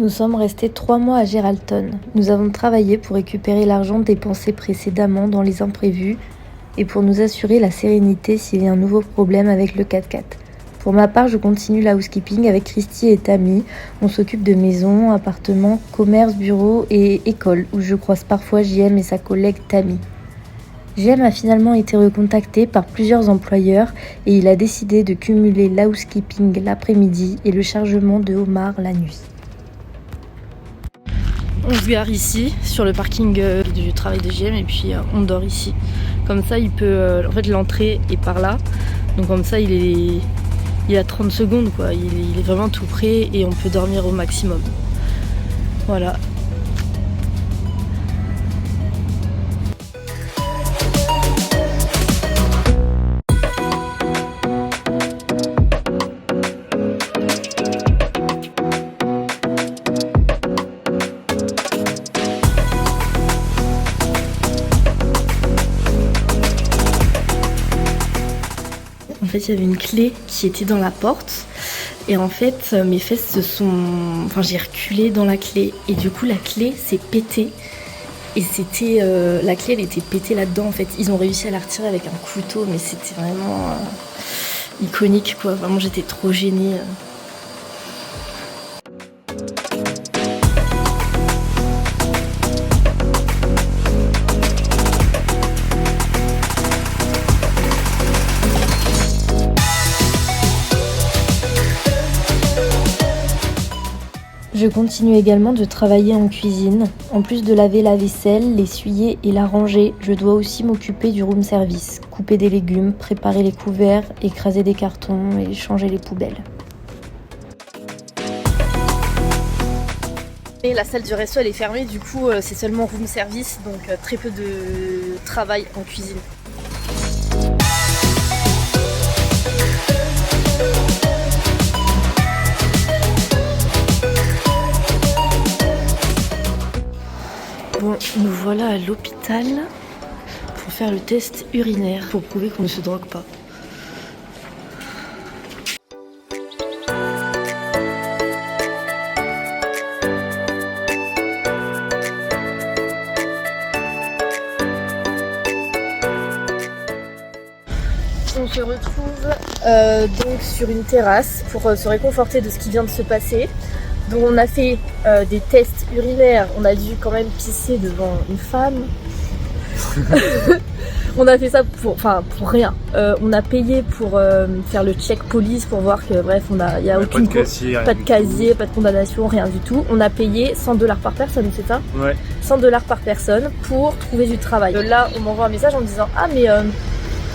Nous sommes restés 3 mois à Geraldton. Nous avons travaillé pour récupérer l'argent dépensé précédemment dans les imprévus et pour nous assurer la sérénité s'il y a un nouveau problème avec le 4x4. Pour ma part, je continue la housekeeping avec Christy et Tammy. On s'occupe de maisons, appartements, commerces, bureaux et écoles, où je croise parfois JM et sa collègue Tammy. JM a finalement été recontacté par plusieurs employeurs et il a décidé de cumuler la housekeeping l'après-midi et le chargement de homards la nuit. On se gare ici, sur le parking du travail de JM, et puis on dort ici. Comme ça, il peut... en fait, l'entrée est par là. Donc comme ça, il a 30 secondes, quoi. Il est vraiment tout près et on peut dormir au maximum. Voilà. En fait, il y avait une clé qui était dans la porte et en fait, mes fesses se sont... Enfin, j'ai reculé dans la clé et du coup, la clé s'est pétée et c'était... la clé, elle était pétée là-dedans, en fait. Ils ont réussi à la retirer avec un couteau, mais c'était vraiment iconique, quoi. Vraiment, j'étais trop gênée. Je continue également de travailler en cuisine. En plus de laver la vaisselle, l'essuyer et la ranger, je dois aussi m'occuper du room service, couper des légumes, préparer les couverts, écraser des cartons et changer les poubelles. Et la salle du resto elle est fermée, du coup c'est seulement room service, donc très peu de travail en cuisine. Bon, nous voilà à l'hôpital pour faire le test urinaire pour prouver qu'on ne se drogue pas. On se retrouve donc sur une terrasse pour se réconforter de ce qui vient de se passer. Donc on a fait des tests urinaires, on a dû quand même pisser devant une femme. On a fait ça pour rien. On a payé pour faire le check police pour voir que bref, il y a aucune pas de casier, pas de condamnation, rien du tout. On a payé $100 par personne, c'est ça? Ouais. $100 par personne pour trouver du travail. Là, on m'envoie un message en me disant ah mais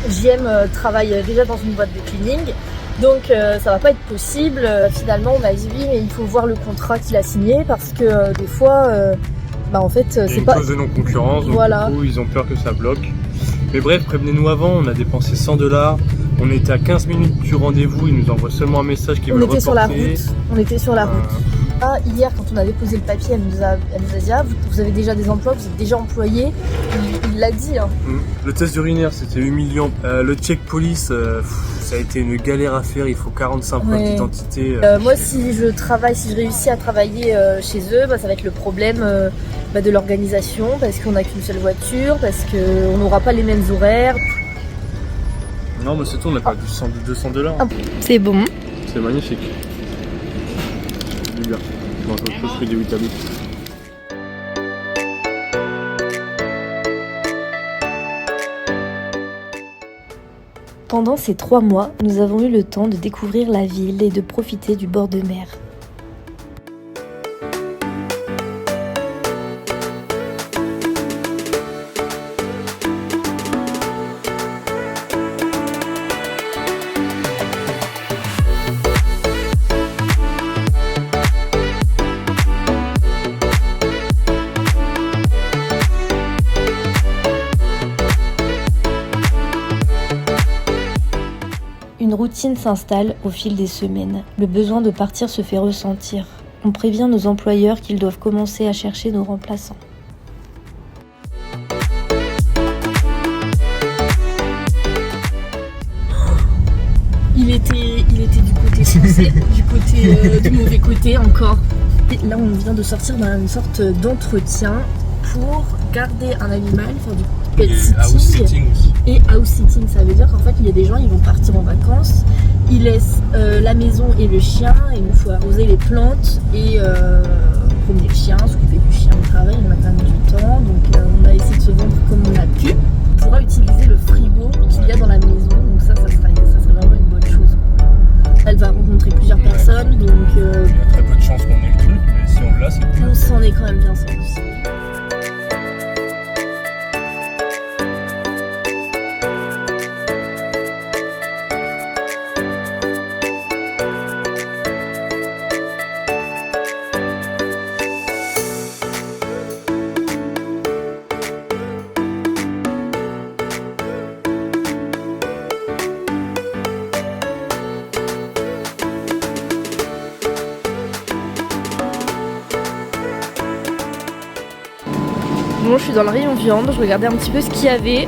JM travaille déjà dans une boîte de cleaning. Donc ça va pas être possible. Finalement on m'a dit oui mais il faut voir le contrat qu'il a signé parce que des fois en fait c'est pas... Il y a une clause de non-concurrence, donc voilà. Du coup ils ont peur que ça bloque. Mais bref, prévenez-nous avant, on a dépensé $100, on était à 15 minutes du rendez-vous, ils nous envoient seulement un message qu'ils veulent reporter. On était sur la route. Ah, hier quand on avait posé le papier, elle nous a dit ah, vous avez déjà des emplois, vous êtes déjà employé. Il l'a dit. Hein. Le test urinaire c'était humiliant. Le check police, ça a été une galère à faire, il faut 45 preuves d'identité. Moi si je réussis à travailler chez eux, ça va être le problème de l'organisation parce qu'on n'a qu'une seule voiture, parce qu'on n'aura pas les mêmes horaires. Non mais c'est tout, on a perdu $200. C'est bon. C'est magnifique. Du bien. Bon, je fais des vitamines. Pendant ces 3 mois, nous avons eu le temps de découvrir la ville et de profiter du bord de mer. Une routine s'installe au fil des semaines. Le besoin de partir se fait ressentir. On prévient nos employeurs qu'ils doivent commencer à chercher nos remplaçants. Il était du côté français, du mauvais côté encore. Et là, on vient de sortir d'une sorte d'entretien pour garder un animal, faire du pet house sitting. sitting aussi. Et house sitting, ça veut dire qu'en fait, il y a des gens, ils vont partir en vacances, ils laissent la maison et le chien, et il nous faut arroser les plantes et promener le chien, s'occuper du chien au travail, on a quand même du temps, donc on a essayé de se vendre comme on a pu. On pourra utiliser le frigo qu'il y a dans la maison, donc ça serait vraiment une bonne chose. Elle va rencontrer plusieurs personnes, donc Il y a très peu de chances qu'on ait le truc, mais si on l'a, c'est cool. on s'en est quand même bien sorti. Bon, je suis dans le rayon viande, je regardais un petit peu ce qu'il y avait.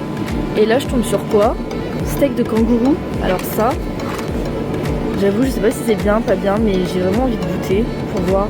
Et là, je tombe sur quoi? Steak de kangourou. Alors ça, j'avoue, je sais pas si c'est bien, pas bien, mais j'ai vraiment envie de goûter pour voir.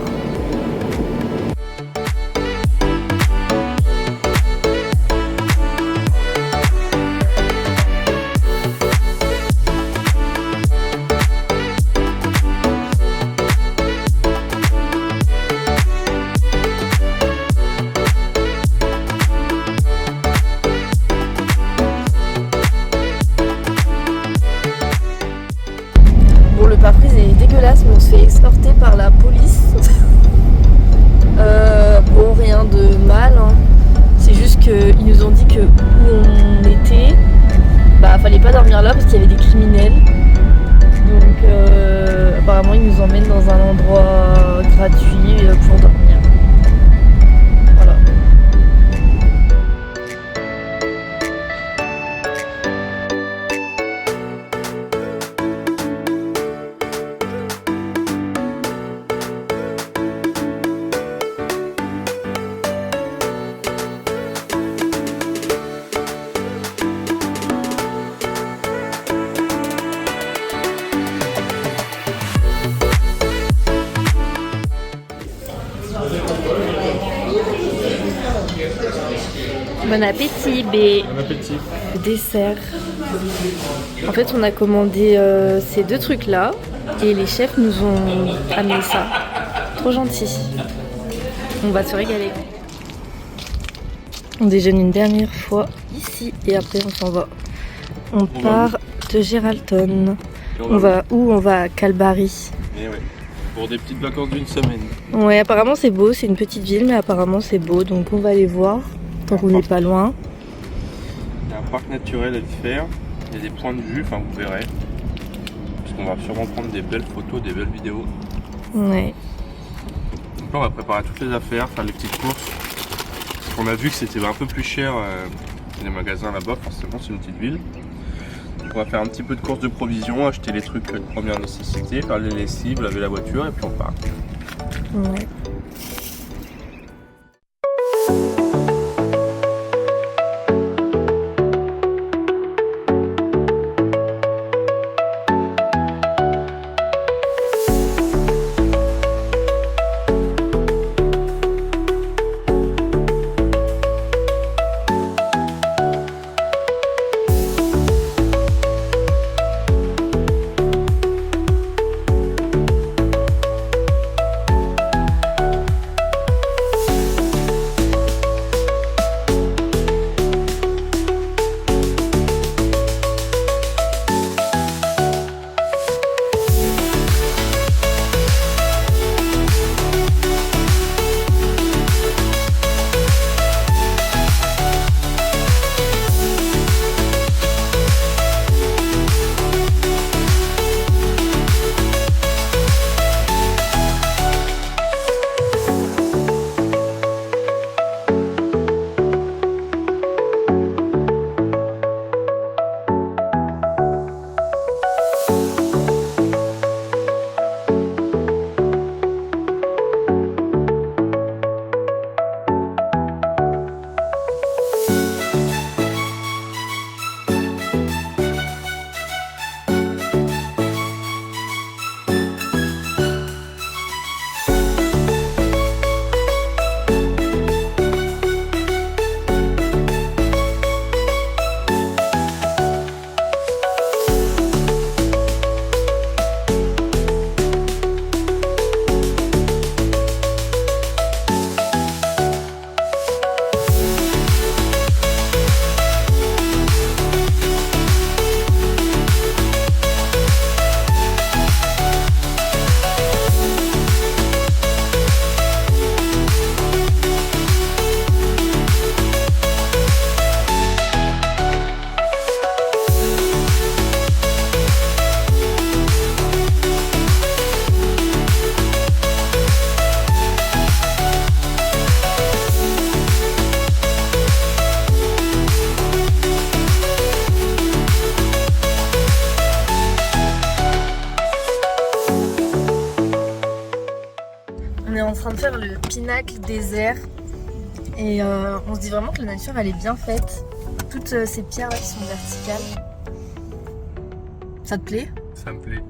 La prise est dégueulasse, mais on se fait escorter par la police. Bon, rien de mal, hein. C'est juste qu'ils nous ont dit que où on était, fallait pas dormir là parce qu'il y avait des criminels. Donc apparemment ils nous emmènent dans un endroit gratuit pour dormir. Voilà. Bon appétit, B. Bon appétit. Le dessert. En fait, on a commandé ces deux trucs-là et les chefs nous ont amené ça. Trop gentil. On va se régaler. On déjeune une dernière fois ici et après on s'en va. On part de Geraldton. On va où? On va à Calgary. Et ouais, pour des petites vacances d'une semaine. Ouais, apparemment c'est beau, c'est une petite ville, mais apparemment c'est beau, donc on va aller voir. Tant qu'on n'est pas loin. Il y a un parc naturel à y faire, il y a des points de vue, enfin vous verrez. Parce qu'on va sûrement prendre des belles photos, des belles vidéos. Ouais. Donc là on va préparer toutes les affaires, faire les petites courses. On a vu que c'était un peu plus cher les magasins là-bas, forcément c'est une petite ville. Donc on va faire un petit peu de course de provisions, acheter les trucs de première nécessité, faire les lessives, laver la voiture et puis on part. Ouais. de faire le pinacle désert et on se dit vraiment que la nature elle est bien faite. Toutes ces pierres là qui sont verticales. Ça te plaît? Ça me plaît.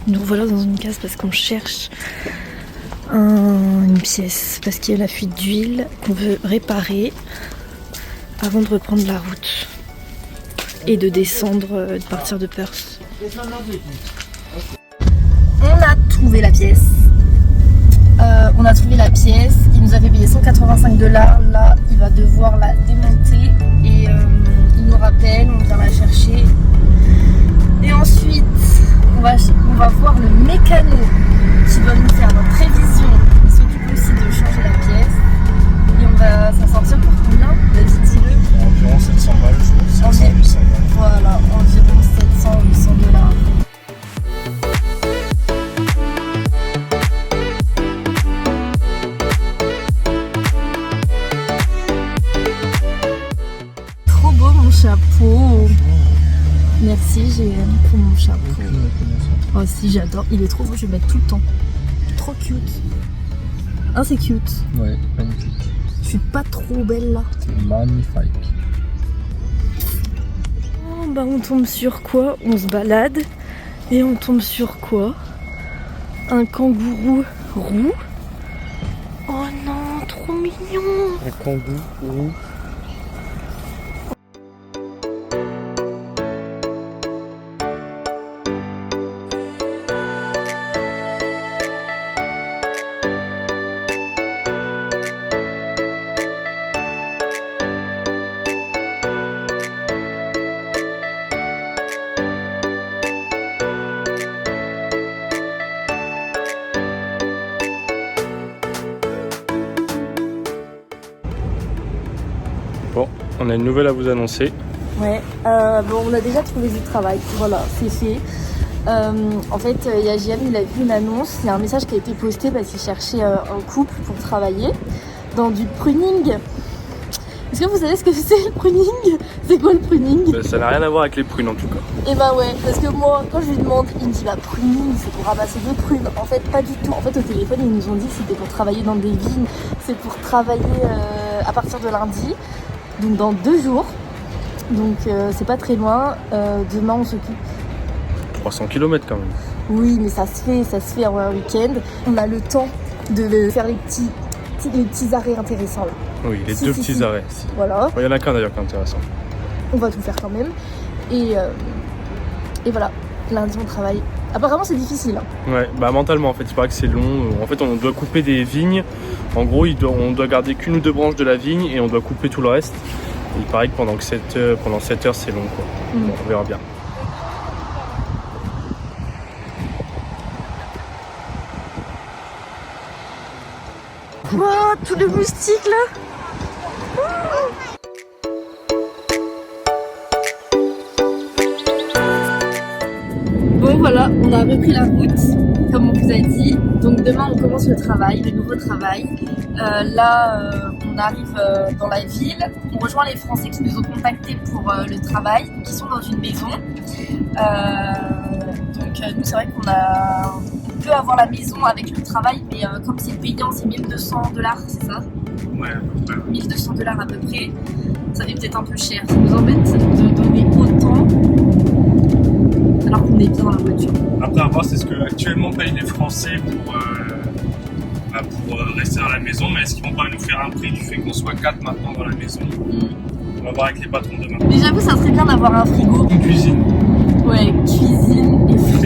Nous voilà dans une case parce qu'on cherche une pièce, parce qu'il y a la fuite d'huile qu'on veut réparer avant de reprendre la route et de descendre, de partir de Perth. On a trouvé la pièce. Il nous avait payé 185 $. Là, il va devoir la démonter et il nous rappelle, on vient la chercher. Et ensuite, on va voir le mécano qui va nous faire notre révision. Il s'occupe aussi de changer la pièce. Et on va s'en sortir pour combien? Vas-y, dis-le. Environ 700 balles, je crois. 700, 800 balles. Voilà, environ 700, 800 $. Trop beau mon chapeau. Merci, j'ai pour mon chapeau. Oh si, j'adore. Il est trop beau, je vais le mettre tout le temps. Trop cute. Hein, c'est cute. Ouais, magnifique. Je suis pas trop belle là. C'est magnifique. Oh, bah on tombe sur quoi? On se balade. Et on tombe sur quoi? Un kangourou roux. Oh non, trop mignon. Un kangourou. Bon, on a une nouvelle à vous annoncer. Ouais, bon, on a déjà trouvé du travail, voilà, c'est fait. En fait, il y a JM, il a vu une annonce, il y a un message qui a été posté parce qu'il cherchait un couple pour travailler dans du pruning. Est-ce que vous savez ce que c'est le pruning? C'est quoi le pruning? Ça n'a rien à voir avec les prunes en tout cas. Et bah ouais, parce que moi, quand je lui demande, il me dit bah pruning, c'est pour ramasser des prunes. En fait, pas du tout. En fait, au téléphone, ils nous ont dit que c'était pour travailler dans des vignes. C'est pour travailler à partir de lundi, donc dans 2 jours. Donc c'est pas très loin. Demain, on s'occupe. 300 km quand même. Oui, mais ça se fait en un week-end. On a le temps de faire les petits arrêts intéressants là. Oui, les deux petits arrêts. Voilà. Il y en a qu'un d'ailleurs qui est intéressant. On va tout faire quand même. Et voilà, lundi on travaille. Apparemment c'est difficile. Hein. Ouais, bah mentalement en fait, il paraît que c'est long. En fait, on doit couper des vignes. En gros, on doit garder qu'une ou deux branches de la vigne et on doit couper tout le reste. Et il paraît que pendant 7 heures, c'est long quoi. Bon, on verra bien. Oh, tous les moustiques là. Bon voilà, on a repris la route comme on vous a dit. Donc demain on commence le travail, le nouveau travail. On arrive dans la ville, on rejoint les Français qui nous ont contactés pour le travail, qui sont dans une maison. Nous c'est vrai qu'on peut avoir la maison avec le travail, mais comme c'est payant, c'est 1200 $, c'est ça? Ouais, à peu près. 1200 $ à peu près, ça fait peut-être un peu cher. Ça nous embête de donner autant alors qu'on est bien dans la voiture. Après, à voir, c'est ce que actuellement payent les Français pour rester à la maison, mais est-ce qu'ils vont pas nous faire un prix du fait qu'on soit 4 maintenant dans la maison? On va voir avec les patrons demain. Mais j'avoue, ça serait bien d'avoir un frigo. Une cuisine. Ouais, cuisine et frigo.